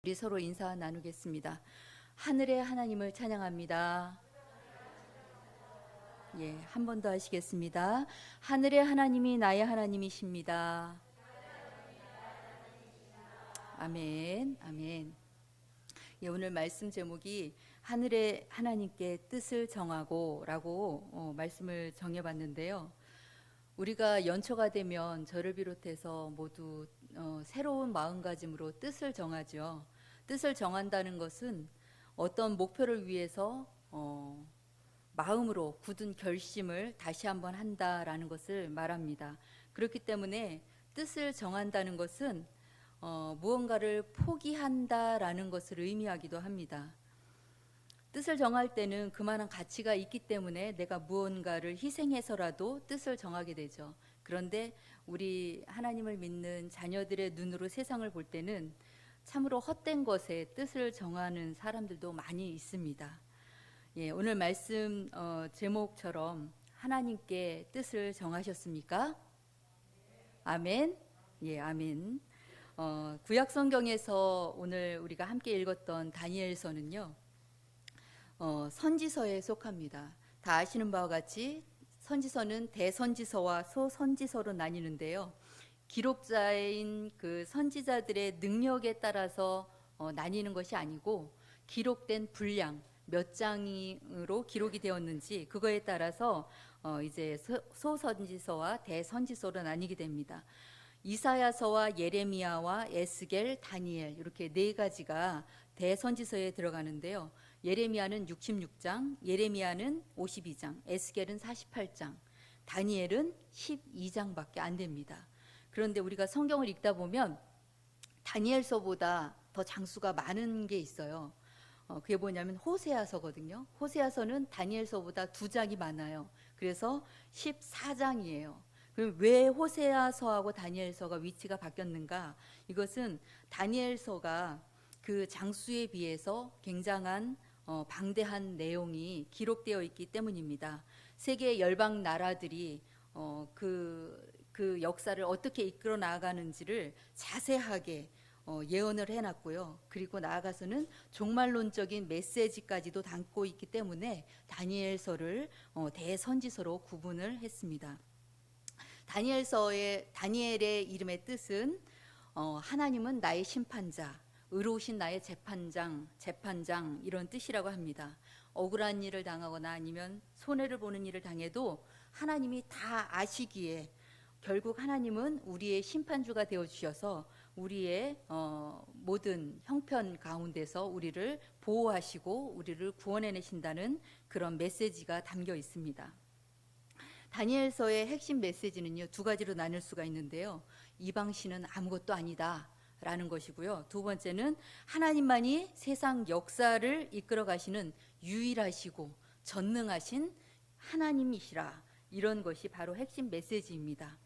우리 서로 인사 나누겠습니다. 하늘의 하나님을 찬양합니다. 예, 한 번 더 하시겠습니다. 하늘의 하나님이 나의 하나님이십니다. 아멘, 아멘. 예, 오늘 말씀 제목이 하늘의 하나님께 뜻을 정하고라고 말씀을 정해봤는데요. 우리가 연초가 되면 저를 비롯해서 모두 새로운 마음가짐으로 뜻을 정하죠. 뜻을 정한다는 것은 어떤 목표를 위해서 마음으로 굳은 결심을 다시 한번 한다라는 것을 말합니다. 그렇기 때문에 뜻을 정한다는 것은 무언가를 포기한다라는 것을 의미하기도 합니다. 뜻을 정할 때는 그만한 가치가 있기 때문에 내가 무언가를 희생해서라도 뜻을 정하게 되죠. 그런데 우리 하나님을 믿는 자녀들의 눈으로 세상을 볼 때는 참으로 헛된 것에 뜻을 정하는 사람들도 많이 있습니다. 예, 오늘 말씀 제목처럼 하나님께 뜻을 정하셨습니까? 아멘. 예, 아멘. 구약 성경에서 오늘 우리가 함께 읽었던 다니엘서는요. 선지서에 속합니다. 다 아시는 바와 같이 선지서는 대선지서와 소선지서로 나뉘는데요. 기록자인 그 선지자들의 능력에 따라서 나뉘는 것이 아니고 기록된 분량 몇 장으로 기록이 되었는지 그거에 따라서 이제 소선지서와 대선지서로 나뉘게 됩니다. 이사야서와 예레미야와 에스겔, 다니엘 이렇게 네 가지가 대선지서에 들어가는데요. 예레미야는 66장, 예레미야는 52장, 에스겔은 48장, 다니엘은 12장밖에 안 됩니다. 그런데 우리가 성경을 읽다 보면 다니엘서보다 더 장수가 많은 게 있어요. 그게 뭐냐면 호세아서거든요. 호세아서는 다니엘서보다 2장이 많아요. 그래서 14장이에요. 그럼 왜 호세아서하고 다니엘서가 위치가 바뀌었는가? 이것은 다니엘서가 그 장수에 비해서 굉장한 방대한 내용이 기록되어 있기 때문입니다. 세계 열방 나라들이 그 역사를 어떻게 이끌어 나아가는지를 자세하게 예언을 해놨고요. 그리고 나아가서는 종말론적인 메시지까지도 담고 있기 때문에 다니엘서를 대선지서로 구분을 했습니다. 다니엘의 이름의 뜻은 하나님은 나의 심판자, 의로우신 나의 재판장 이런 뜻이라고 합니다. 억울한 일을 당하거나 아니면 손해를 보는 일을 당해도 하나님이 다 아시기에 결국 하나님은 우리의 심판주가 되어주셔서 우리의 모든 형편 가운데서 우리를 보호하시고 우리를 구원해내신다는 그런 메시지가 담겨 있습니다. 다니엘서의 핵심 메시지는요, 2가지로 나눌 수가 있는데요. 이방신은 아무것도 아니다 라는 것이고요. 2번째는 하나님만이 세상 역사를 이끌어 가시는 유일하시고 전능하신 하나님이시라, 이런 것이 바로 핵심 메시지입니다.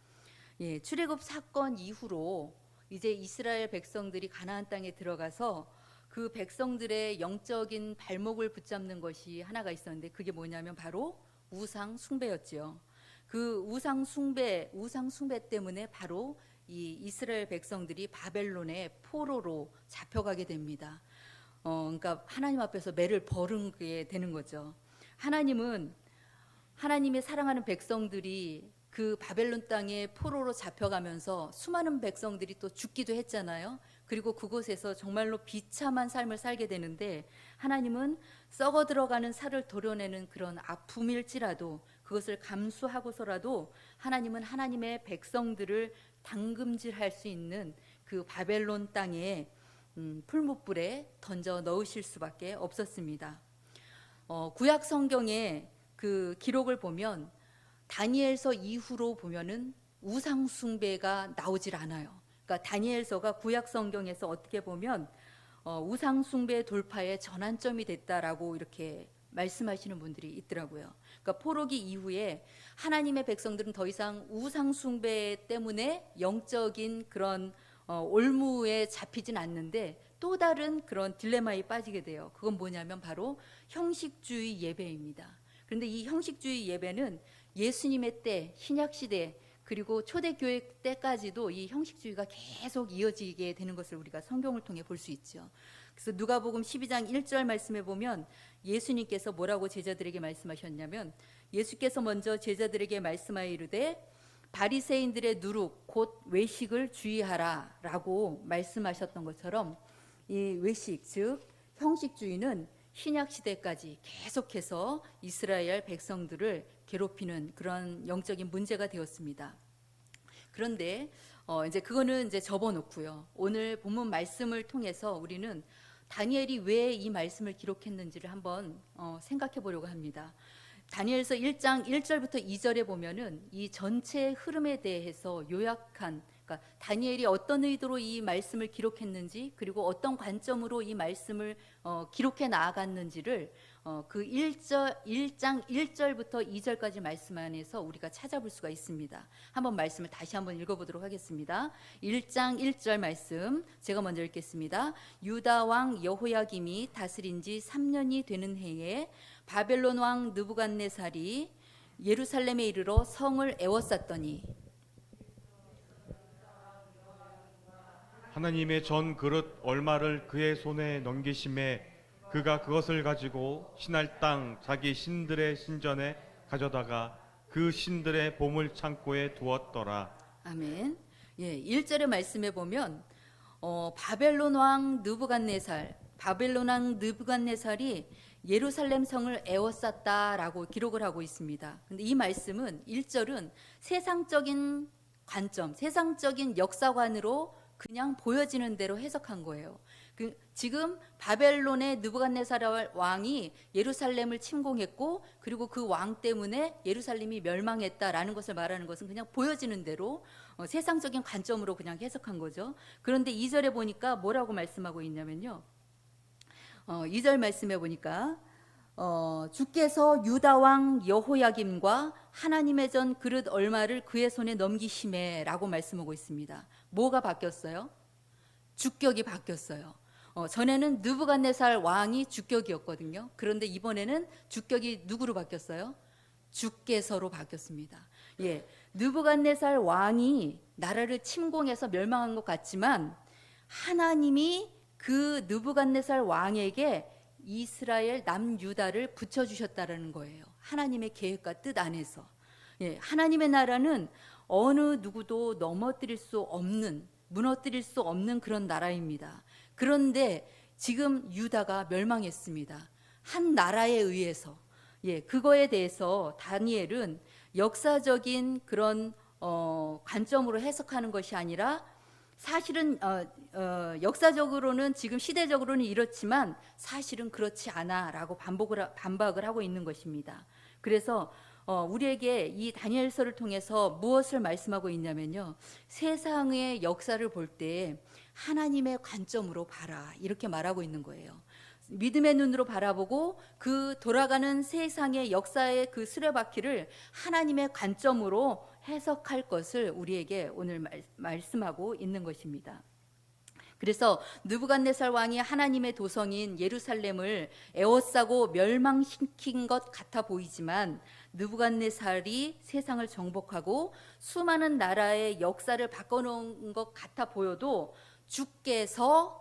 예, 출애굽 사건 이후로 이제 이스라엘 백성들이 가나안 땅에 들어가서 그 백성들의 영적인 발목을 붙잡는 것이 하나가 있었는데 그게 뭐냐면 바로 우상 숭배였지요. 그 우상 숭배 때문에 바로 이 이스라엘 백성들이 바벨론의 포로로 잡혀가게 됩니다. 그러니까 하나님 앞에서 매를 버르게 되는 거죠. 하나님은 하나님의 사랑하는 백성들이 그 바벨론 땅에 포로로 잡혀가면서 수많은 백성들이 또 죽기도 했잖아요. 그리고 그곳에서 정말로 비참한 삶을 살게 되는데 하나님은 썩어 들어가는 살을 도려내는 그런 아픔일지라도 그것을 감수하고서라도 하나님은 하나님의 백성들을 당금질할 수 있는 그 바벨론 땅에 풀무불에 던져 넣으실 수밖에 없었습니다. 구약 성경에 그 기록을 보면 다니엘서 이후로 보면은 우상 숭배가 나오질 않아요. 그러니까 다니엘서가 구약 성경에서 어떻게 보면 우상 숭배 돌파의 전환점이 됐다라고 이렇게 말씀하시는 분들이 있더라고요. 그러니까 포로기 이후에 하나님의 백성들은 더 이상 우상 숭배 때문에 영적인 그런 올무에 잡히진 않는데 또 다른 그런 딜레마에 빠지게 돼요. 그건 뭐냐면 바로 형식주의 예배입니다. 그런데 이 형식주의 예배는 예수님의 때 신약시대 그리고 초대교회 때까지도 이 형식주의가 계속 이어지게 되는 것을 우리가 성경을 통해 볼 수 있죠. 그래서 누가복음 12장 1절 말씀에 보면 예수님께서 뭐라고 제자들에게 말씀하셨냐면, 예수께서 먼저 제자들에게 말씀하여 이르되 바리새인들의 누룩 곧 외식을 주의하라 라고 말씀하셨던 것처럼, 이 외식 즉 형식주의는 신약 시대까지 계속해서 이스라엘 백성들을 괴롭히는 그런 영적인 문제가 되었습니다. 그런데 이제 그거는 이제 접어놓고요. 오늘 본문 말씀을 통해서 우리는 다니엘이 왜 이 말씀을 기록했는지를 한번 생각해 보려고 합니다. 다니엘서 1장 1절부터 2절에 보면은 이 전체 흐름에 대해서 요약한, 그러니까 다니엘이 어떤 의도로 이 말씀을 기록했는지, 그리고 어떤 관점으로 이 말씀을 기록해 나아갔는지를 그 1장 1절부터 2절까지 말씀 안에서 우리가 찾아볼 수가 있습니다. 한번 말씀을 다시 한번 읽어보도록 하겠습니다. 1장 1절 말씀 제가 먼저 읽겠습니다. 유다 왕 여호야김이 다스린 지 3년이 되는 해에 바벨론 왕 느부갓네살이 예루살렘에 이르러 성을 에워쌌더니 하나님의 전 그릇 얼마를 그의 손에 넘기심에 그가 그것을 가지고 신할 땅 자기 신들의 신전에 가져다가 그 신들의 보물 창고에 두었더라. 아멘. 예, 1절의 말씀에 보면 바벨론 왕 느부갓네살이 예루살렘 성을 에워쌌다라고 기록을 하고 있습니다. 근데 이 말씀은 1절은 세상적인 관점, 세상적인 역사관으로 그냥 보여지는 대로 해석한 거예요. 지금 바벨론의 느부갓네살 왕이 예루살렘을 침공했고, 그리고 그 왕 때문에 예루살렘이 멸망했다라는 것을 말하는 것은 그냥 보여지는 대로 세상적인 관점으로 그냥 해석한 거죠. 그런데 2절에 보니까 뭐라고 말씀하고 있냐면요, 2절 말씀에 보니까 주께서 유다 왕 여호야김과 하나님의 전 그릇 얼마를 그의 손에 넘기심에 라고 말씀하고 있습니다. 뭐가 바뀌었어요? 주격이 바뀌었어요. 전에는 느부갓네살 왕이 주격이었거든요. 그런데 이번에는 주격이 누구로 바뀌었어요? 주께서로 바뀌었습니다. 예, 느부갓네살 왕이 나라를 침공해서 멸망한 것 같지만 하나님이 그 느부갓네살 왕에게 이스라엘 남유다를 붙여주셨다라는 거예요. 하나님의 계획과 뜻 안에서. 예, 하나님의 나라는 어느 누구도 넘어뜨릴 수 없는, 무너뜨릴 수 없는 그런 나라입니다. 그런데 지금 유다가 멸망했습니다. 한 나라에 의해서. 예, 그거에 대해서 다니엘은 역사적인 그런 관점으로 해석하는 것이 아니라, 사실은 역사적으로는 지금 시대적으로는 이렇지만 사실은 그렇지 않아라고 반박을 하고 있는 것입니다. 그래서 우리에게 이 다니엘서를 통해서 무엇을 말씀하고 있냐면요, 세상의 역사를 볼 때 하나님의 관점으로 봐라, 이렇게 말하고 있는 거예요. 믿음의 눈으로 바라보고 그 돌아가는 세상의 역사의 그 수레바퀴를 하나님의 관점으로 해석할 것을 우리에게 오늘 말씀하고 있는 것입니다. 그래서 느부갓네살 왕이 하나님의 도성인 예루살렘을 에워싸고 멸망시킨 것 같아 보이지만, 느부갓네살이 세상을 정복하고 수많은 나라의 역사를 바꿔놓은 것 같아 보여도 주께서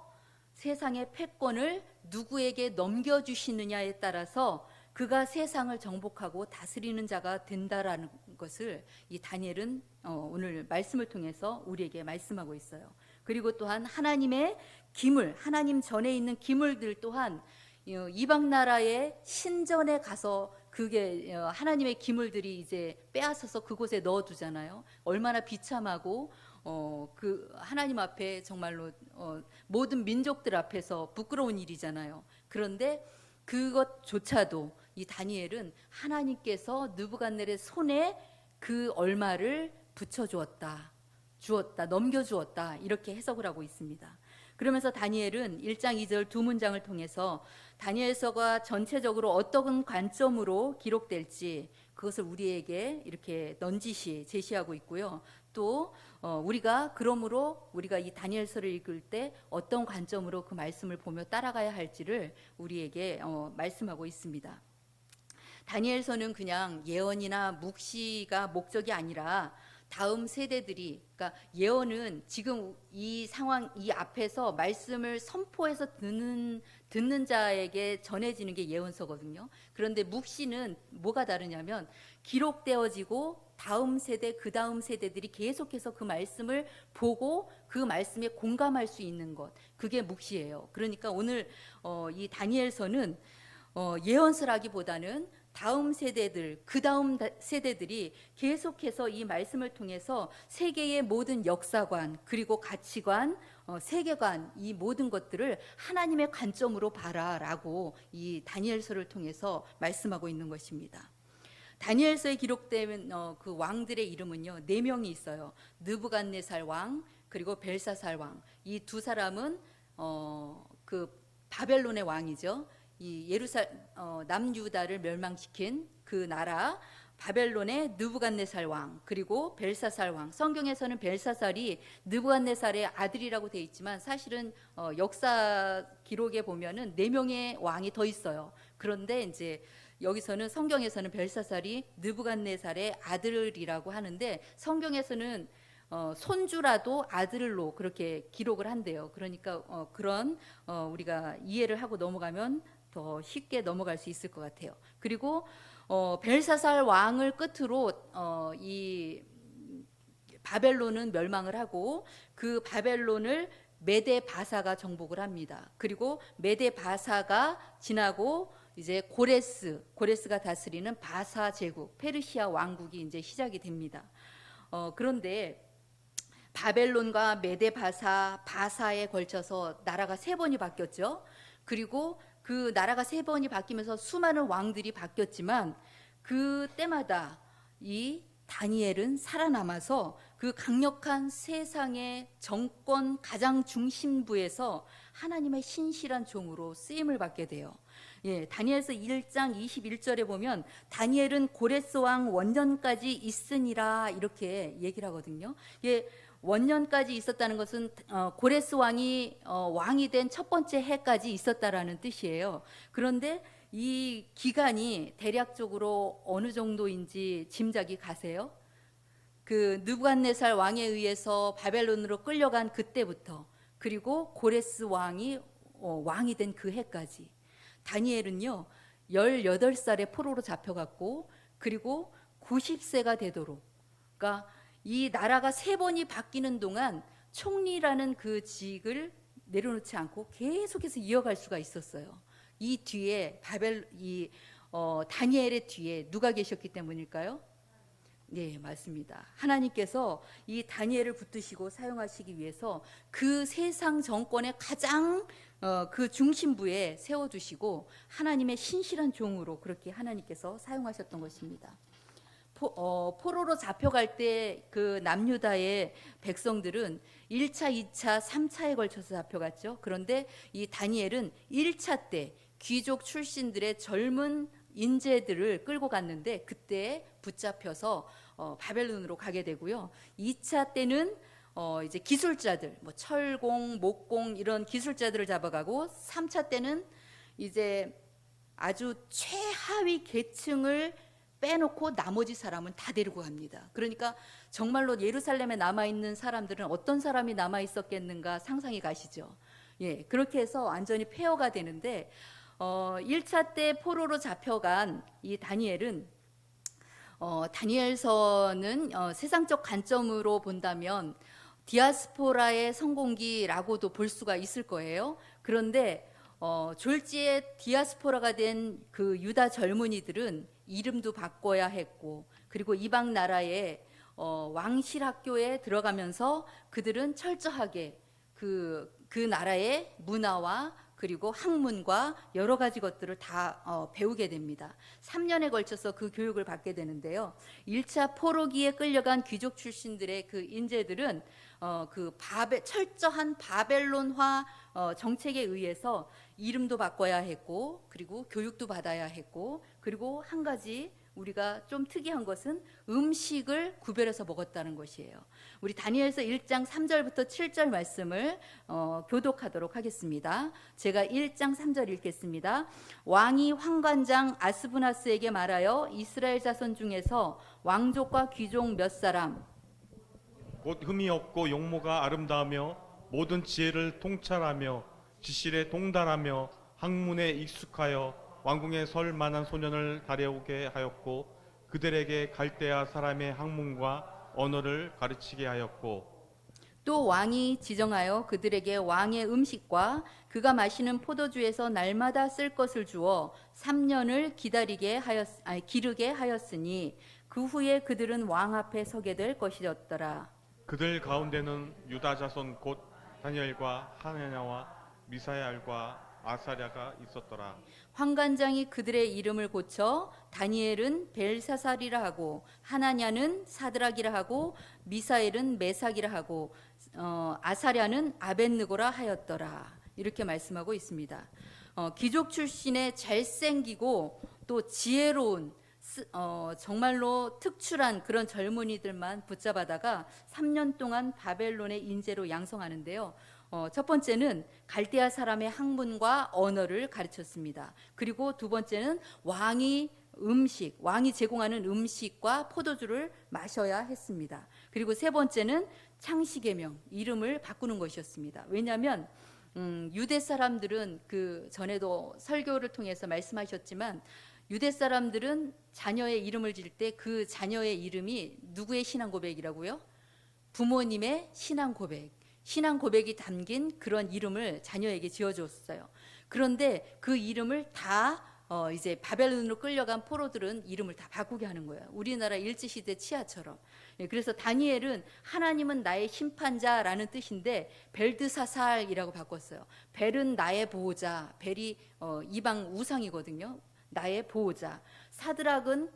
세상의 패권을 누구에게 넘겨주시느냐에 따라서 그가 세상을 정복하고 다스리는 자가 된다라는 것을 이 다니엘은 오늘 말씀을 통해서 우리에게 말씀하고 있어요. 그리고 또한 하나님의 기물, 하나님 전에 있는 기물들 또한 이방 나라의 신전에 가서 그게 하나님의 기물들이 이제 빼앗아서 그곳에 넣어두잖아요. 얼마나 비참하고 그 하나님 앞에 정말로 모든 민족들 앞에서 부끄러운 일이잖아요. 그런데 그것조차도 이 다니엘은 하나님께서 느부갓네살의 손에 그 얼마를 붙여주었다, 넘겨주었다, 이렇게 해석을 하고 있습니다. 그러면서 다니엘은 1장 2절 두 문장을 통해서 다니엘서가 전체적으로 어떤 관점으로 기록될지 그것을 우리에게 이렇게 넌지시 제시하고 있고요. 또 그러므로 우리가 이 다니엘서를 읽을 때 어떤 관점으로 그 말씀을 보며 따라가야 할지를 우리에게 말씀하고 있습니다. 다니엘서는 그냥 예언이나 묵시가 목적이 아니라 다음 세대들이, 그러니까 예언은 지금 이 상황, 이 앞에서 말씀을 선포해서 듣는 자에게 전해지는 게 예언서거든요. 그런데 묵시는 뭐가 다르냐면 기록되어지고 다음 세대, 그 다음 세대들이 계속해서 그 말씀을 보고 그 말씀에 공감할 수 있는 것, 그게 묵시예요. 그러니까 오늘 이 다니엘서는 예언서라기보다는 다음 세대들, 그 다음 세대들이 계속해서 이 말씀을 통해서 세계의 모든 역사관, 그리고 가치관, 세계관, 이 모든 것들을 하나님의 관점으로 봐라라고 이 다니엘서를 통해서 말씀하고 있는 것입니다. 다니엘서에 기록된 그 왕들의 이름은요, 4명이 있어요. 느부갓네살 왕, 그리고 벨사살 왕. 이 두 사람은 그 바벨론의 왕이죠. 이 남유다를 멸망시킨 그 나라 바벨론의 느부갓네살 왕, 그리고 벨사살 왕. 성경에서는 벨사살이 느부갓네살의 아들이라고 되어 있지만 사실은 역사 기록에 보면은 4명의 왕이 더 있어요. 그런데 이제 여기서는 성경에서는 벨사살이 느부갓네살의 아들이라고 하는데 성경에서는 손주라도 아들로 그렇게 기록을 한대요. 그러니까 그런 우리가 이해를 하고 넘어가면 더 쉽게 넘어갈 수 있을 것 같아요. 그리고 벨사살 왕을 끝으로 이 바벨론은 멸망을 하고 그 바벨론을 메데 바사가 정복을 합니다. 그리고 메데 바사가 지나고 이제 고레스가 다스리는 바사 제국, 페르시아 왕국이 이제 시작이 됩니다. 그런데 바벨론과 메데 바사에 걸쳐서 나라가 3번이 바뀌었죠. 그리고 그 나라가 3번이 바뀌면서 수많은 왕들이 바뀌었지만 그 때마다 이 다니엘은 살아남아서 그 강력한 세상의 정권 가장 중심부에서 하나님의 신실한 종으로 쓰임을 받게 돼요. 예, 다니엘서 1장 21절에 보면 다니엘은 고레스 왕 원년까지 있으니라 이렇게 얘기를 하거든요. 예, 원년까지 있었다는 것은 고레스 왕이 왕이 된 첫 번째 해까지 있었다라는 뜻이에요. 그런데 이 기간이 대략적으로 어느 정도인지 짐작이 가세요? 그 느부갓네살 왕에 의해서 바벨론으로 끌려간 그때부터, 그리고 고레스 왕이 왕이 된 그 해까지 다니엘은요 18살에 포로로 잡혀갔고, 그리고 90세가 되도록, 그러니까 이 나라가 3번이 바뀌는 동안 총리라는 그 직을 내려놓지 않고 계속해서 이어갈 수가 있었어요. 이 뒤에 다니엘의 뒤에 누가 계셨기 때문일까요? 네, 맞습니다. 하나님께서 이 다니엘을 붙드시고 사용하시기 위해서 그 세상 정권의 가장 그 중심부에 세워두시고 하나님의 신실한 종으로 그렇게 하나님께서 사용하셨던 것입니다. 포로로 잡혀갈 때 그 남유다의 백성들은 1차, 2차, 3차에 걸쳐서 잡혀갔죠. 그런데 이 다니엘은 1차 때 귀족 출신들의 젊은 인재들을 끌고 갔는데 그때 붙잡혀서 바벨론으로 가게 되고요. 2차 때는 이제 기술자들, 뭐 철공, 목공 이런 기술자들을 잡아가고, 3차 때는 이제 아주 최하위 계층을 빼놓고 나머지 사람은 다 데리고 갑니다. 그러니까 정말로 예루살렘에 남아있는 사람들은 어떤 사람이 남아있었겠는가 상상이 가시죠. 예, 그렇게 해서 완전히 폐허가 되는데 1차 때 포로로 잡혀간 이 다니엘은 다니엘서는 세상적 관점으로 본다면 디아스포라의 성공기라고도 볼 수가 있을 거예요. 그런데 졸지에 디아스포라가 된 그 유다 젊은이들은 이름도 바꿔야 했고, 그리고 이방 나라의 왕실 학교에 들어가면서 그들은 철저하게 그 나라의 문화와 그리고 학문과 여러 가지 것들을 다 배우게 됩니다. 3년에 걸쳐서 그 교육을 받게 되는데요. 1차 포로기에 끌려간 귀족 출신들의 그 인재들은 철저한 바벨론화 정책에 의해서 이름도 바꿔야 했고, 그리고 교육도 받아야 했고, 그리고 한 가지 우리가 좀 특이한 것은 음식을 구별해서 먹었다는 것이에요. 우리 다니엘서 1장 3절부터 7절 말씀을 교독하도록 하겠습니다. 제가 1장 3절 읽겠습니다. 왕이 환관장 아스부나스에게 말하여 이스라엘 자손 중에서 왕족과 귀족 몇 사람, 곧 흠이 없고 용모가 아름다우며 모든 지혜를 통찰하며 지실에 동달하며 학문에 익숙하여 왕궁에 설 만한 소년을 다려오게 하였고 그들에게 갈대아 사람의 학문과 언어를 가르치게 하였고 또 왕이 지정하여 그들에게 왕의 음식과 그가 마시는 포도주에서 날마다 쓸 것을 주어 3년을 기르게 하였으니 그 후에 그들은 왕 앞에 서게 될 것이었더라. 그들 가운데는 유다 자손 곧 다니엘과 하나냐와 미사얄과 아사랴가 있었더라. 환관장이 그들의 이름을 고쳐 다니엘은 벨사살이라 하고 하나냐는 사드락이라 하고 미사엘은 메삭이라 하고 아사랴는 아벳느고라 하였더라. 이렇게 말씀하고 있습니다. 귀족 출신의 잘생기고 또 지혜로운 정말로 특출한 그런 젊은이들만 붙잡아다가 3년 동안 바벨론의 인재로 양성하는데요. 첫 번째는 갈대아 사람의 학문과 언어를 가르쳤습니다. 그리고 두 번째는 왕이 제공하는 음식과 포도주를 마셔야 했습니다. 그리고 세 번째는 창시계명, 이름을 바꾸는 것이었습니다. 왜냐하면 유대 사람들은 그 전에도 설교를 통해서 말씀하셨지만 유대 사람들은 자녀의 이름을 지을 때 그 자녀의 이름이 누구의 신앙 고백이라고요? 부모님의 신앙 고백이 담긴 그런 이름을 자녀에게 지어줬어요. 그런데 그 이름을 다 이제 바벨론으로 끌려간 포로들은 이름을 다 바꾸게 하는 거예요. 우리나라 일제시대 치하처럼. 그래서 다니엘은 하나님은 나의 심판자라는 뜻인데 벨드사살이라고 바꿨어요. 벨은 나의 보호자, 벨이 이방 우상이거든요. 나의 보호자. 사드락은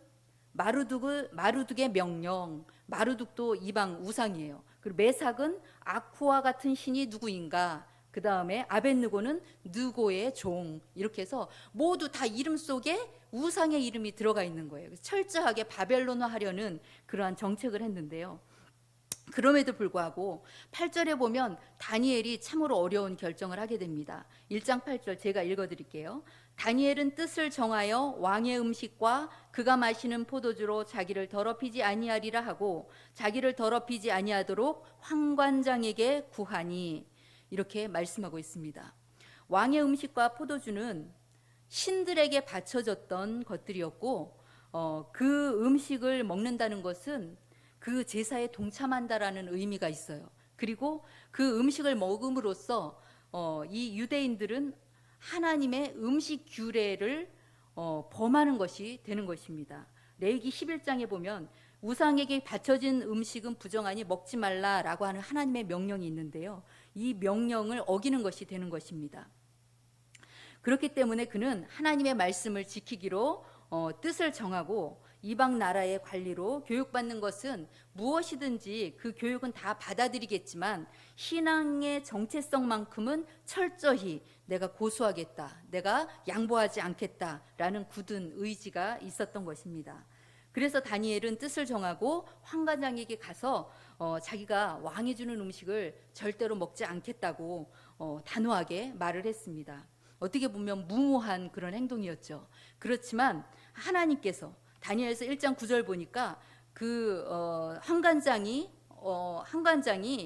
마루둑의 명령, 마루둑도 이방 우상이에요. 그리고 메삭은 아쿠와 같은 신이 누구인가. 그 다음에 아벳느고는 느고의 종. 이렇게 해서 모두 다 이름 속에 우상의 이름이 들어가 있는 거예요. 철저하게 바벨론화하려는 그러한 정책을 했는데요. 그럼에도 불구하고 8절에 보면 다니엘이 참으로 어려운 결정을 하게 됩니다. 1장 8절 제가 읽어드릴게요. 다니엘은 뜻을 정하여 왕의 음식과 그가 마시는 포도주로 자기를 더럽히지 아니하리라 하고 자기를 더럽히지 아니하도록 황관장에게 구하니 이렇게 말씀하고 있습니다. 왕의 음식과 포도주는 신들에게 바쳐졌던 것들이었고 그 음식을 먹는다는 것은 그 제사에 동참한다라는 의미가 있어요. 그리고 그 음식을 먹음으로써 이 유대인들은 하나님의 음식 규례를 범하는 것이 되는 것입니다. 레위기 11장에 보면 우상에게 바쳐진 음식은 부정하니 먹지 말라라고 하는 하나님의 명령이 있는데요. 이 명령을 어기는 것이 되는 것입니다. 그렇기 때문에 그는 하나님의 말씀을 지키기로 뜻을 정하고 이방 나라의 관리로 교육받는 것은 무엇이든지 그 교육은 다 받아들이겠지만 신앙의 정체성만큼은 철저히 내가 고수하겠다, 내가 양보하지 않겠다라는 굳은 의지가 있었던 것입니다. 그래서 다니엘은 뜻을 정하고 황관장에게 가서 자기가 왕이 주는 음식을 절대로 먹지 않겠다고 단호하게 말을 했습니다. 어떻게 보면 무모한 그런 행동이었죠. 그렇지만 하나님께서 다니엘서 1장 9절 보니까 그 황관장이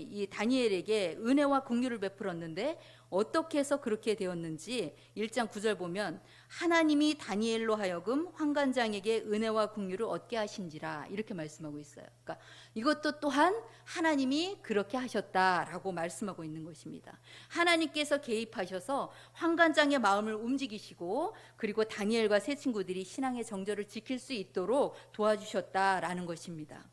이 다니엘에게 은혜와 긍휼을 베풀었는데 어떻게 해서 그렇게 되었는지 1장 9절 보면 하나님이 다니엘로 하여금 황관장에게 은혜와 긍휼을 얻게 하신지라 이렇게 말씀하고 있어요. 그러니까 이것도 또한 하나님이 그렇게 하셨다라고 말씀하고 있는 것입니다. 하나님께서 개입하셔서 황관장의 마음을 움직이시고 그리고 다니엘과 세 친구들이 신앙의 정절을 지킬 수 있도록 도와주셨다라는 것입니다.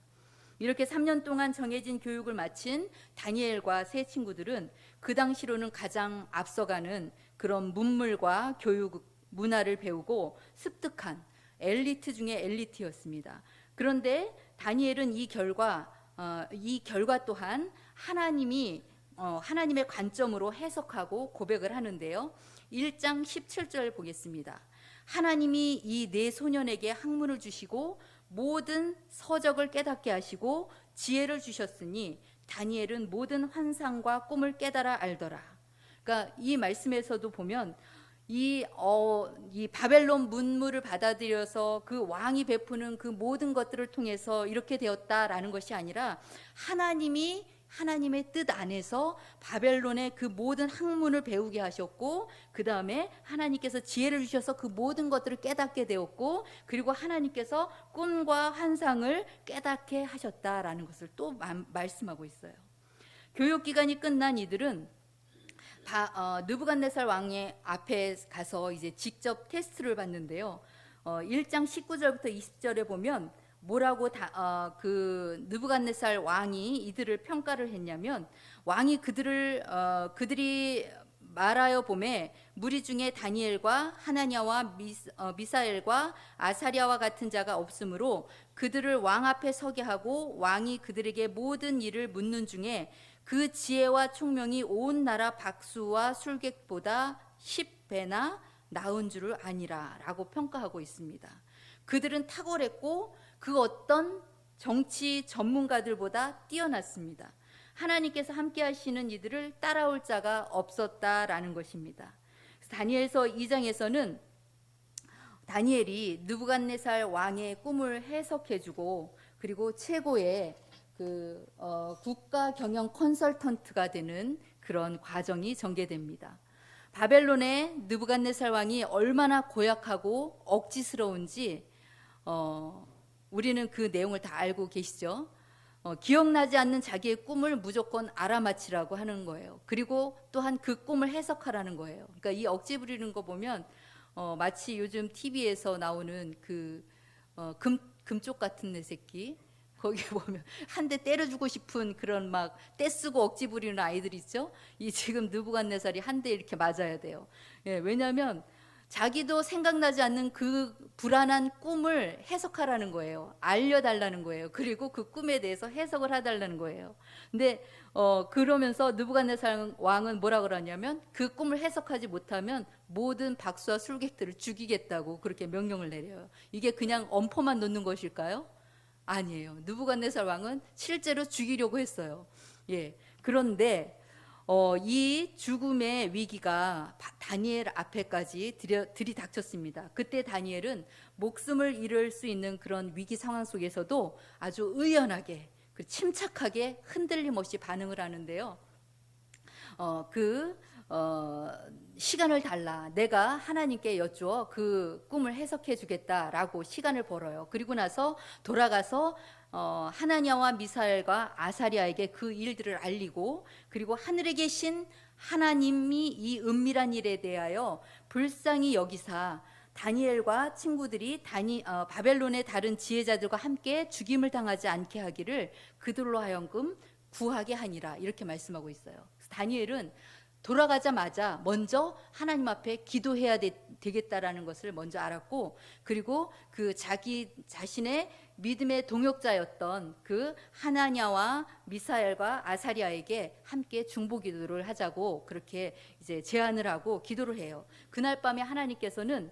이렇게 3년 동안 정해진 교육을 마친 다니엘과 세 친구들은 그 당시로는 가장 앞서가는 그런 문물과 교육 문화를 배우고 습득한 엘리트 중에 엘리트였습니다. 그런데 다니엘은 이 결과 또한 하나님의 관점으로 해석하고 고백을 하는데요. 1장 17절 보겠습니다. 하나님이 이 네 소년에게 학문을 주시고 모든 서적을 깨닫게 하시고 지혜를 주셨으니 다니엘은 모든 환상과 꿈을 깨달아 알더라. 그러니까 이 말씀에서도 보면 이 바벨론 문물을 받아들여서 그 왕이 베푸는 그 모든 것들을 통해서 이렇게 되었다라는 것이 아니라 하나님의 뜻 안에서 바벨론의 그 모든 학문을 배우게 하셨고, 그 다음에 하나님께서 지혜를 주셔서 그 모든 것들을 깨닫게 되었고, 그리고 하나님께서 꿈과 환상을 깨닫게 하셨다라는 것을 또 말씀하고 있어요. 교육기간이 끝난 이들은 느부갓네살 왕의 앞에 가서 이제 직접 테스트를 받는데요. 1장 19절부터 20절에 보면 뭐라고 그 느부갓네살 왕이 이들을 평가를 했냐면, 왕이 그들이 말하여 보매 무리 중에 다니엘과 하나냐와 미사엘과 아사랴와 같은 자가 없으므로 그들을 왕 앞에 서게 하고, 왕이 그들에게 모든 일을 묻는 중에 그 지혜와 총명이 온 나라 박수와 술객보다 10배나 나은 줄을 아니라 라고 평가하고 있습니다. 그들은 탁월했고 그 어떤 정치 전문가들보다 뛰어났습니다. 하나님께서 함께 하시는 이들을 따라올 자가 없었다라는 것입니다. 다니엘서 2장에서는 다니엘이 느부갓네살 왕의 꿈을 해석해주고, 그리고 최고의 국가 경영 컨설턴트가 되는 그런 과정이 전개됩니다. 바벨론의 느부갓네살 왕이 얼마나 고약하고 억지스러운지 우리는 그 내용을 다 알고 계시죠. 기억나지 않는 자기의 꿈을 무조건 알아맞히라고 하는 거예요. 그리고 또한 그 꿈을 해석하라는 거예요. 그러니까 이 억지 부리는 거 보면 마치 요즘 TV에서 나오는 금쪽 같은 내 새끼, 거기 보면 한 대 때려주고 싶은 그런 막 떼쓰고 억지 부리는 아이들 있죠. 이 지금 느부갓네살이 한 대 이렇게 맞아야 돼요. 예, 왜냐하면 자기도 생각나지 않는 그 불안한 꿈을 해석하라는 거예요. 알려달라는 거예요. 그리고 그 꿈에 대해서 해석을 해달라는 거예요. 근데 그러면서 느부갓네살 왕은 뭐라 그러냐면, 그 꿈을 해석하지 못하면 모든 박수와 술객들을 죽이겠다고 그렇게 명령을 내려요. 이게 그냥 엄포만 놓는 것일까요? 아니에요. 느부갓네살 왕은 실제로 죽이려고 했어요. 예. 그런데 이 죽음의 위기가 다니엘 앞에까지 들이닥쳤습니다. 그때 다니엘은 목숨을 잃을 수 있는 그런 위기 상황 속에서도 아주 의연하게, 침착하게 흔들림 없이 반응을 하는데요. 시간을 달라, 내가 하나님께 여쭈어 그 꿈을 해석해 주겠다라고 시간을 벌어요. 그리고 나서 돌아가서 하나냐와 미사엘과 아사랴에게 그 일들을 알리고, 그리고 하늘에 계신 하나님이 이 은밀한 일에 대하여 불쌍히 여기사 다니엘과 친구들이 바벨론의 다른 지혜자들과 함께 죽임을 당하지 않게 하기를 그들로 하여금 구하게 하니라, 이렇게 말씀하고 있어요. 그래서 다니엘은 돌아가자마자 먼저 하나님 앞에 기도해야 되겠다라는 것을 먼저 알았고, 그리고 그 자기 자신의 믿음의 동역자였던 그 하나냐와 미사엘과 아사랴에게 함께 중보 기도를 하자고 그렇게 이제 제안을 하고 기도를 해요. 그날 밤에 하나님께서는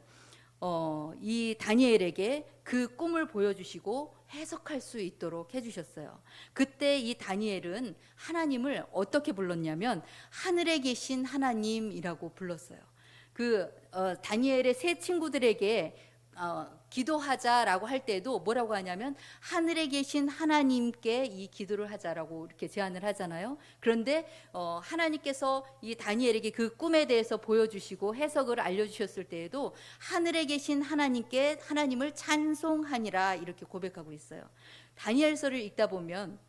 이 다니엘에게 그 꿈을 보여주시고 해석할 수 있도록 해주셨어요. 그때 이 다니엘은 하나님을 어떻게 불렀냐면 하늘에 계신 하나님이라고 불렀어요. 다니엘의 세 친구들에게 기도하자라고 할 때도 뭐라고 하냐면 하늘에 계신 하나님께 이 기도를 하자라고 이렇게 제안을 하잖아요. 그런데 하나님께서 이 다니엘에게 그 꿈에 대해서 보여주시고 해석을 알려주셨을 때에도 하늘에 계신 하나님께 하나님을 찬송하니라 이렇게 고백하고 있어요. 다니엘서를 읽다 보면,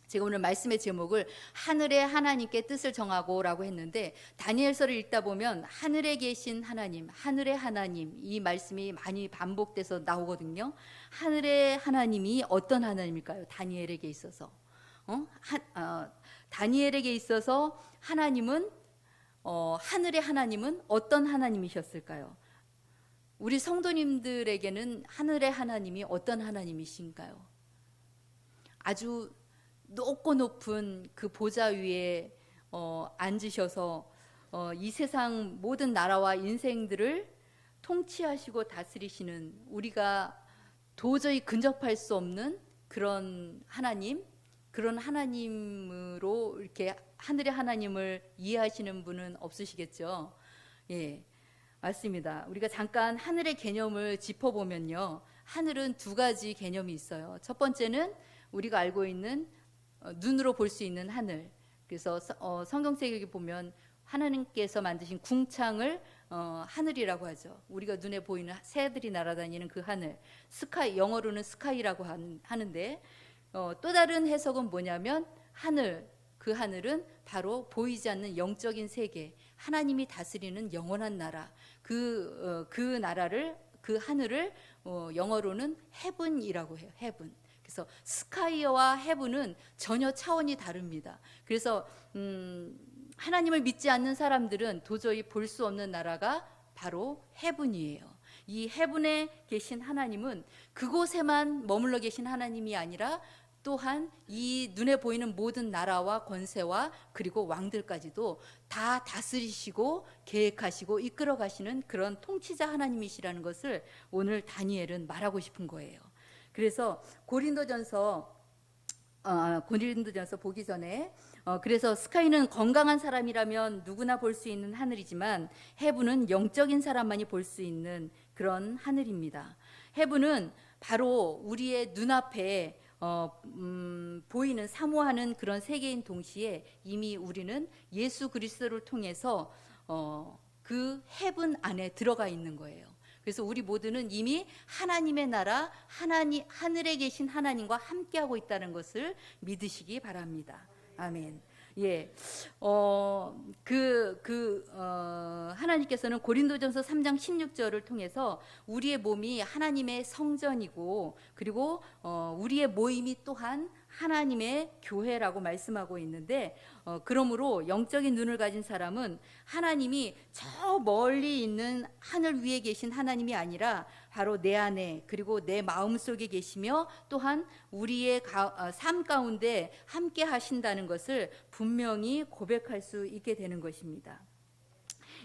제가 오늘 말씀의 제목을 하늘의 하나님께 뜻을 정하고라고 했는데, 다니엘서를 읽다 보면 하늘에 계신 하나님, 하늘의 하나님, 이 말씀이 많이 반복돼서 나오거든요. 하늘의 하나님이 어떤 하나님일까요? 다니엘에게 있어서 다니엘에게 있어서 하나님은 하늘의 하나님은 어떤 하나님이셨을까요? 우리 성도님들에게는 하늘의 하나님이 어떤 하나님이신가요? 아주 높고 높은 그 보좌 위에 앉으셔서 이 세상 모든 나라와 인생들을 통치하시고 다스리시는, 우리가 도저히 근접할 수 없는 그런 하나님, 그런 하나님으로 이렇게 하늘의 하나님을 이해하시는 분은 없으시겠죠. 예. 맞습니다. 우리가 잠깐 하늘의 개념을 짚어보면요. 하늘은 두 가지 개념이 있어요. 첫 번째는 우리가 알고 있는 눈으로 볼 수 있는 하늘. 그래서 성경책에 보면 하나님께서 만드신 궁창을 하늘이라고 하죠. 우리가 눈에 보이는 새들이 날아다니는 그 하늘. 스카이, 영어로는 스카이라고 하는데 또 다른 해석은 뭐냐면 하늘, 그 하늘은 바로 보이지 않는 영적인 세계, 하나님이 다스리는 영원한 나라. 그 나라를, 그 하늘을 영어로는 헤븐이라고 해요. 헤븐. 그래서 스카이와 헤븐은 전혀 차원이 다릅니다. 그래서 하나님을 믿지 않는 사람들은 도저히 볼 수 없는 나라가 바로 헤븐이에요. 이 헤븐에 계신 하나님은 그곳에만 머물러 계신 하나님이 아니라 또한 이 눈에 보이는 모든 나라와 권세와 그리고 왕들까지도 다 다스리시고 계획하시고 이끌어 가시는 그런 통치자 하나님이시라는 것을 오늘 다니엘은 말하고 싶은 거예요. 그래서 고린도전서 보기 전에 그래서 스카이는 건강한 사람이라면 누구나 볼 수 있는 하늘이지만 헤븐은 영적인 사람만이 볼 수 있는 그런 하늘입니다. 헤븐은 바로 우리의 눈앞에 보이는 사모하는 그런 세계인 동시에 이미 우리는 예수 그리스도를 통해서 그 헤븐 안에 들어가 있는 거예요. 그래서 우리 모두는 이미 하나님의 나라, 하늘에 계신 하나님과 함께하고 있다는 것을 믿으시기 바랍니다. 아멘. 예, 하나님께서는 고린도전서 3장 16절을 통해서 우리의 몸이 하나님의 성전이고 그리고 우리의 모임이 또한 하나님의 교회라고 말씀하고 있는데 그러므로 영적인 눈을 가진 사람은 하나님이 저 멀리 있는 하늘 위에 계신 하나님이 아니라 바로 내 안에 그리고 내 마음속에 계시며 또한 우리의 삶 가운데 함께 하신다는 것을 분명히 고백할 수 있게 되는 것입니다.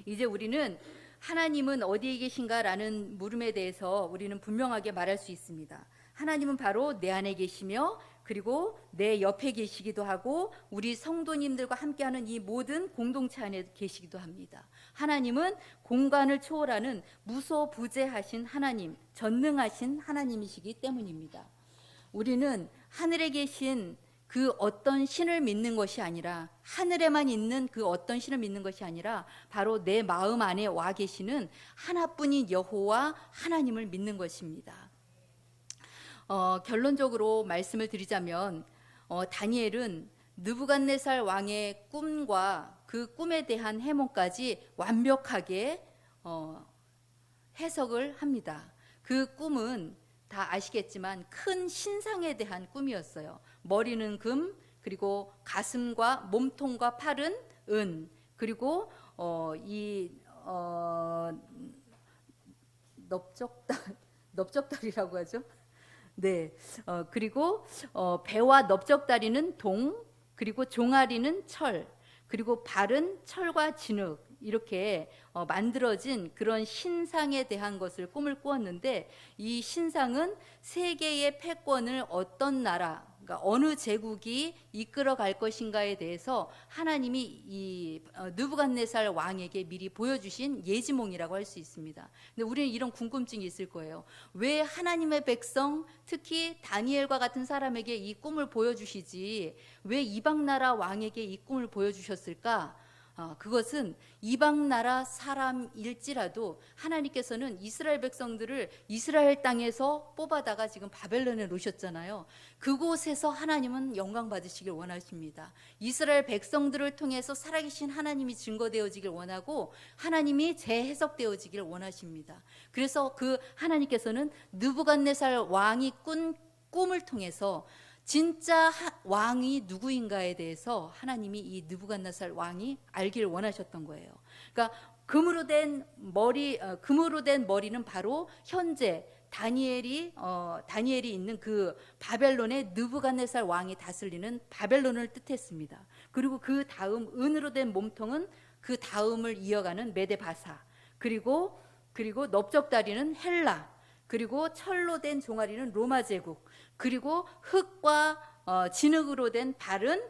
이제 우리는 하나님은 어디에 계신가라는 물음에 대해서 우리는 분명하게 말할 수 있습니다. 하나님은 바로 내 안에 계시며 그리고 내 옆에 계시기도 하고 우리 성도님들과 함께하는 이 모든 공동체 안에 계시기도 합니다. 하나님은 공간을 초월하는 무소부재하신 하나님, 전능하신 하나님이시기 때문입니다. 우리는 하늘에 계신 그 어떤 신을 믿는 것이 아니라 하늘에만 있는 그 어떤 신을 믿는 것이 아니라 바로 내 마음 안에 와 계시는 하나뿐인 여호와 하나님을 믿는 것입니다. 결론적으로 말씀을 드리자면 다니엘은 느부갓네살 왕의 꿈과 그 꿈에 대한 해몽까지 완벽하게 해석을 합니다. 그 꿈은 다 아시겠지만 큰 신상에 대한 꿈이었어요. 머리는 금, 그리고 가슴과 몸통과 팔은 은, 그리고 넓적다리라고 하죠. 네, 그리고 배와 넓적다리는 동, 그리고 종아리는 철, 그리고 발은 철과 진흙 이렇게 만들어진 그런 신상에 대한 것을 꿈을 꾸었는데 이 신상은 세계의 패권을 어떤 나라, 그러니까 어느 제국이 이끌어 갈 것인가에 대해서 하나님이 이 느부갓네살 왕에게 미리 보여주신 예지몽이라고 할 수 있습니다. 근데 우리는 이런 궁금증이 있을 거예요. 왜 하나님의 백성, 특히 다니엘과 같은 사람에게 이 꿈을 보여주시지 왜 이방 나라 왕에게 이 꿈을 보여주셨을까? 그것은 이방 나라 사람일지라도 하나님께서는 이스라엘 백성들을 이스라엘 땅에서 뽑아다가 지금 바벨론에 놓으셨잖아요. 그곳에서 하나님은 영광 받으시길 원하십니다. 이스라엘 백성들을 통해서 살아계신 하나님이 증거되어지길 원하고 하나님이 재해석되어지길 원하십니다. 그래서 그 하나님께서는 느부갓네살 왕이 꾼 꿈을 통해서 진짜 왕이 누구인가에 대해서 하나님이 이 느부갓네살 왕이 알기를 원하셨던 거예요. 그러니까 금으로 된 머리는 바로 현재 다니엘이 있는 그 바벨론의 느부갓네살 왕이 다스리는 바벨론을 뜻했습니다. 그리고 그 다음 은으로 된 몸통은 그 다음을 이어가는 메데바사, 그리고 넓적다리는 헬라, 그리고 철로 된 종아리는 로마 제국, 그리고 흙과 진흙으로 된 발은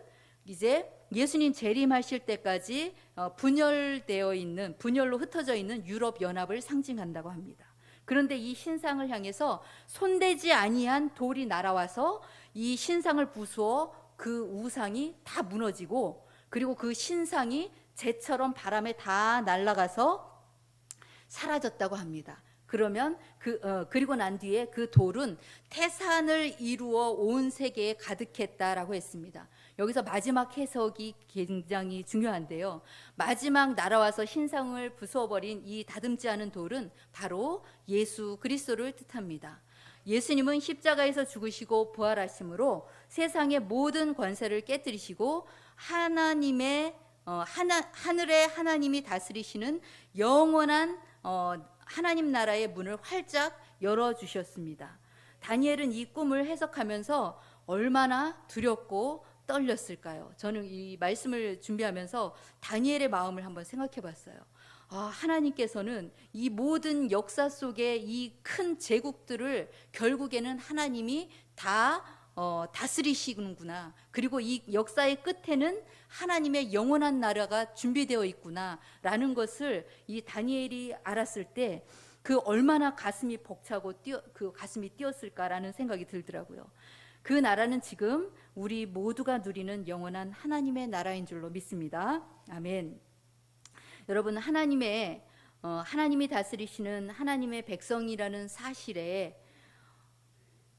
이제 예수님 재림하실 때까지 분열되어 있는, 분열로 흩어져 있는 유럽 연합을 상징한다고 합니다. 그런데 이 신상을 향해서 손대지 아니한 돌이 날아와서 이 신상을 부수어 그 우상이 다 무너지고, 그리고 그 신상이 재처럼 바람에 다 날아가서 사라졌다고 합니다. 그러면 그리고 난 뒤에 그 돌은 태산을 이루어 온 세계에 가득했다라고 했습니다. 여기서 마지막 해석이 굉장히 중요한데요. 마지막 날아와서 신상을 부숴버린 이 다듬지 않은 돌은 바로 예수 그리스도를 뜻합니다. 예수님은 십자가에서 죽으시고 부활하심으로 세상의 모든 권세를 깨뜨리시고 하늘의 하나님이 다스리시는 영원한 하나님 나라의 문을 활짝 열어주셨습니다. 다니엘은 이 꿈을 해석하면서 얼마나 두렵고 떨렸을까요? 저는 이 말씀을 준비하면서 다니엘의 마음을 한번 생각해 봤어요. 하나님께서는 이 모든 역사 속의 이 큰 제국들을 결국에는 하나님이 다 다스리시는구나. 그리고 이 역사의 끝에는 하나님의 영원한 나라가 준비되어 있구나 라는 것을 이 다니엘이 알았을 때 그 얼마나 가슴이 벅차고 그 가슴이 뛰었을까라는 생각이 들더라고요. 그 나라는 지금 우리 모두가 누리는 영원한 하나님의 나라인 줄로 믿습니다. 아멘. 여러분, 하나님이 다스리시는 하나님의 백성이라는 사실에,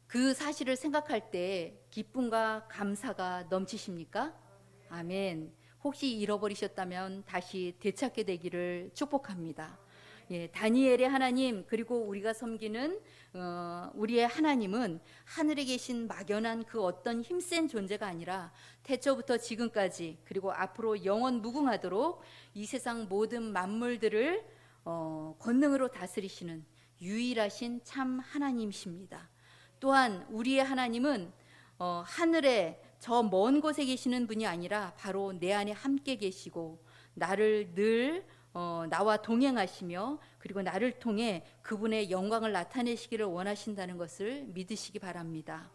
그 사실을 생각할 때 기쁨과 감사가 넘치십니까? 아멘. 혹시 잃어버리셨다면 다시 되찾게 되기를 축복합니다. 다니엘의 하나님, 그리고 우리가 섬기는 우리의 하나님은 하늘에 계신 막연한 그 어떤 힘센 존재가 아니라 태초부터 지금까지, 그리고 앞으로 영원 무궁하도록 이 세상 모든 만물들을 권능으로 다스리시는 유일하신 참 하나님이십니다. 또한 우리의 하나님은 하늘에 저 먼 곳에 계시는 분이 아니라 바로 내 안에 함께 계시고 나를 늘 나와 동행하시며, 그리고 나를 통해 그분의 영광을 나타내시기를 원하신다는 것을 믿으시기 바랍니다.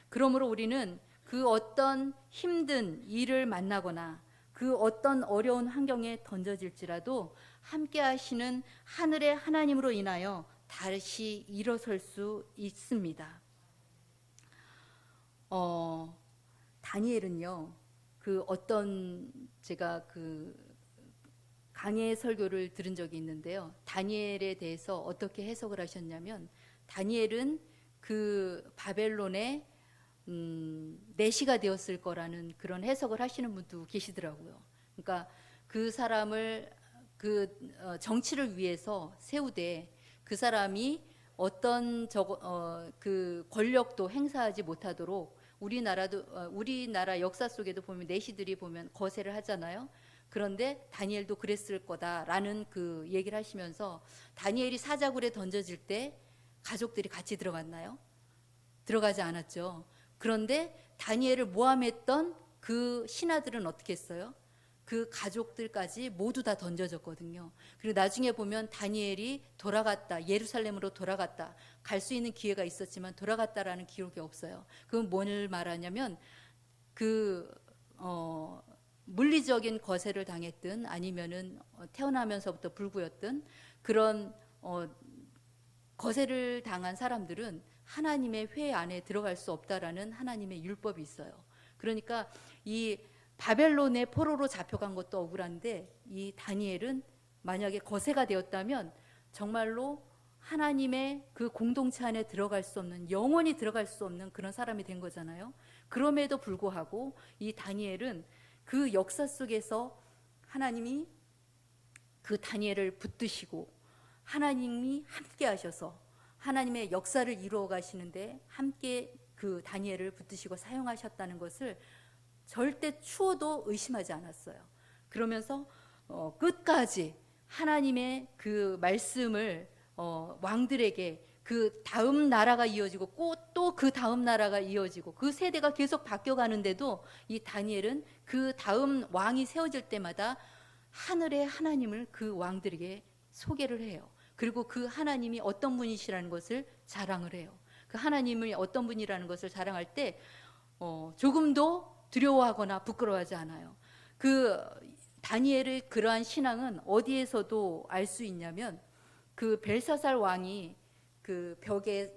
그러므로 우리는 그 어떤 힘든 일을 만나거나 그 어떤 어려운 환경에 던져질지라도 함께 하시는 하늘의 하나님으로 인하여 다시 일어설 수 있습니다. 다니엘은요, 제가 강의 설교를 들은 적이 있는데요. 다니엘에 대해서 어떻게 해석을 하셨냐면, 다니엘은 그 바벨론의 내시가 되었을 거라는 그런 해석을 하시는 분도 계시더라고요. 그러니까 그 사람을 정치를 위해서 세우되 그 사람이 어떤 그 권력도 행사하지 못하도록, 우리나라 역사 속에도 보면 내시들이 보면 거세를 하잖아요. 그런데 다니엘도 그랬을 거다라는 그 얘기를 하시면서, 다니엘이 사자굴에 던져질 때 가족들이 같이 들어갔나요? 들어가지 않았죠. 그런데 다니엘을 모함했던 그 신하들은 어떻게 했어요? 그 가족들까지 모두 다 던져졌거든요. 그리고 나중에 보면 다니엘이 돌아갔다, 예루살렘으로 돌아갔다, 갈 수 있는 기회가 있었지만 돌아갔다라는 기록이 없어요. 그건 뭘 말하냐면, 물리적인 거세를 당했든 아니면은 태어나면서부터 불구였든 그런 거세를 당한 사람들은 하나님의 회 안에 들어갈 수 없다라는 하나님의 율법이 있어요. 그러니까 이 바벨론의 포로로 잡혀간 것도 억울한데, 이 다니엘은 만약에 거세가 되었다면 정말로 하나님의 그 공동체 안에 들어갈 수 없는, 영원히 들어갈 수 없는 그런 사람이 된 거잖아요. 그럼에도 불구하고 이 다니엘은 그 역사 속에서 하나님이 그 다니엘을 붙드시고 하나님이 함께 하셔서 하나님의 역사를 이루어 가시는데 함께 그 다니엘을 붙드시고 사용하셨다는 것을 절대 추호도 의심하지 않았어요. 그러면서 끝까지 하나님의 그 말씀을 왕들에게, 그 다음 나라가 이어지고 또 그 다음 나라가 이어지고 그 세대가 계속 바뀌어가는데도 이 다니엘은 그 다음 왕이 세워질 때마다 하늘의 하나님을 그 왕들에게 소개를 해요. 그리고 그 하나님이 어떤 분이시라는 것을 자랑을 해요. 그 하나님이 어떤 분이라는 것을 자랑할 때 조금도 두려워하거나 부끄러워하지 않아요. 그 다니엘의 그러한 신앙은 어디에서도 알 수 있냐면 그 벨사살 왕이 그 벽에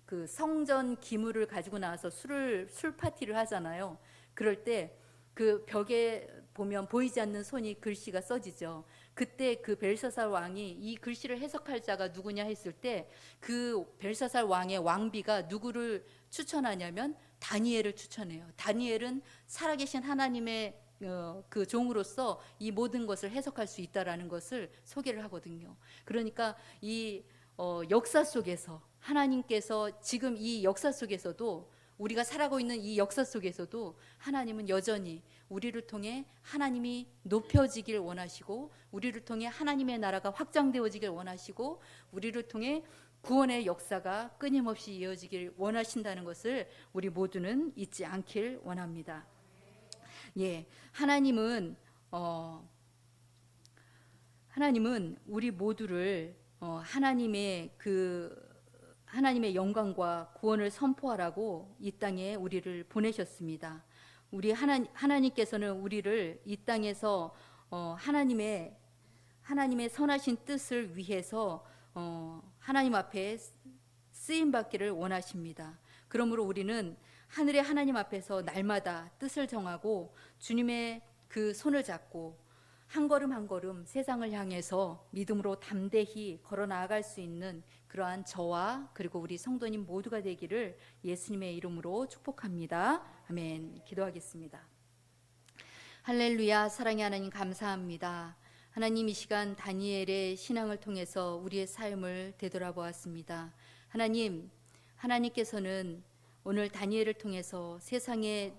그 성전 기물을 가지고 나와서 술 파티를 하잖아요. 그럴 때 그 벽에 보면 보이지 않는 손이 글씨가 써지죠. 그때 그 벨사살 왕이 이 글씨를 해석할 자가 누구냐 했을 때 그 벨사살 왕의 왕비가 누구를 추천하냐면 다니엘을 추천해요. 다니엘은 살아계신 하나님의 그 종으로서 이 모든 것을 해석할 수 있다라는 것을 소개를 하거든요. 그러니까 이 역사 속에서 하나님께서 지금 이 역사 속에서도 우리가 살아가고 있는 이 역사 속에서도 하나님은 여전히 우리를 통해 하나님이 높여지길 원하시고 우리를 통해 하나님의 나라가 확장되어지길 원하시고 우리를 통해 구원의 역사가 끊임없이 이어지길 원하신다는 것을 우리 모두는 잊지 않길 원합니다. 예, 하나님은 우리 모두를 하나님의 영광과 구원을 선포하라고 이 땅에 우리를 보내셨습니다. 우리 하나님께서는 우리를 이 땅에서 하나님의 선하신 뜻을 위해서 하나님 앞에 쓰임 받기를 원하십니다. 그러므로 우리는 하늘의 하나님 앞에서 날마다 뜻을 정하고 주님의 그 손을 잡고 한 걸음 한 걸음 세상을 향해서 믿음으로 담대히 걸어 나아갈 수 있는 그러한 저와 그리고 우리 성도님 모두가 되기를 예수님의 이름으로 축복합니다. 아멘. 기도하겠습니다. 할렐루야. 사랑의 하나님 감사합니다. 하나님, 이 시간 다니엘의 신앙을 통해서 우리의 삶을 되돌아보았습니다. 하나님께서는 오늘 다니엘을 통해서 세상의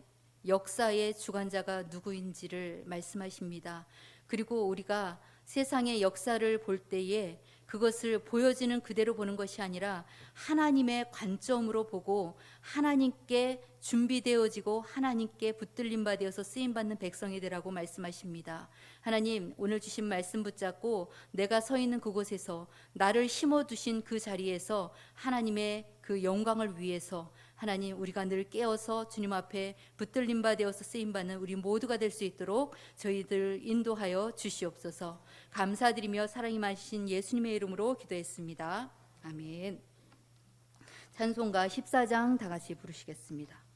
역사의 주관자가 누구인지를 말씀하십니다. 그리고 우리가 세상의 역사를 볼 때에 그것을 보여지는 그대로 보는 것이 아니라 하나님의 관점으로 보고 하나님께 준비되어지고 하나님께 붙들림 받아서 쓰임받는 백성이 되라고 말씀하십니다. 하나님, 오늘 주신 말씀 붙잡고 내가 서 있는 그곳에서 나를 심어두신 그 자리에서 하나님의 그 영광을 위해서 하나님, 우리가 늘 깨어서 주님 앞에 붙들림 받아서 쓰임받는 우리 모두가 될 수 있도록 저희들 인도하여 주시옵소서. 감사드리며 사랑이 많으신 예수님의 이름으로 기도했습니다. 아멘. 찬송가 14장 다 같이 부르시겠습니다.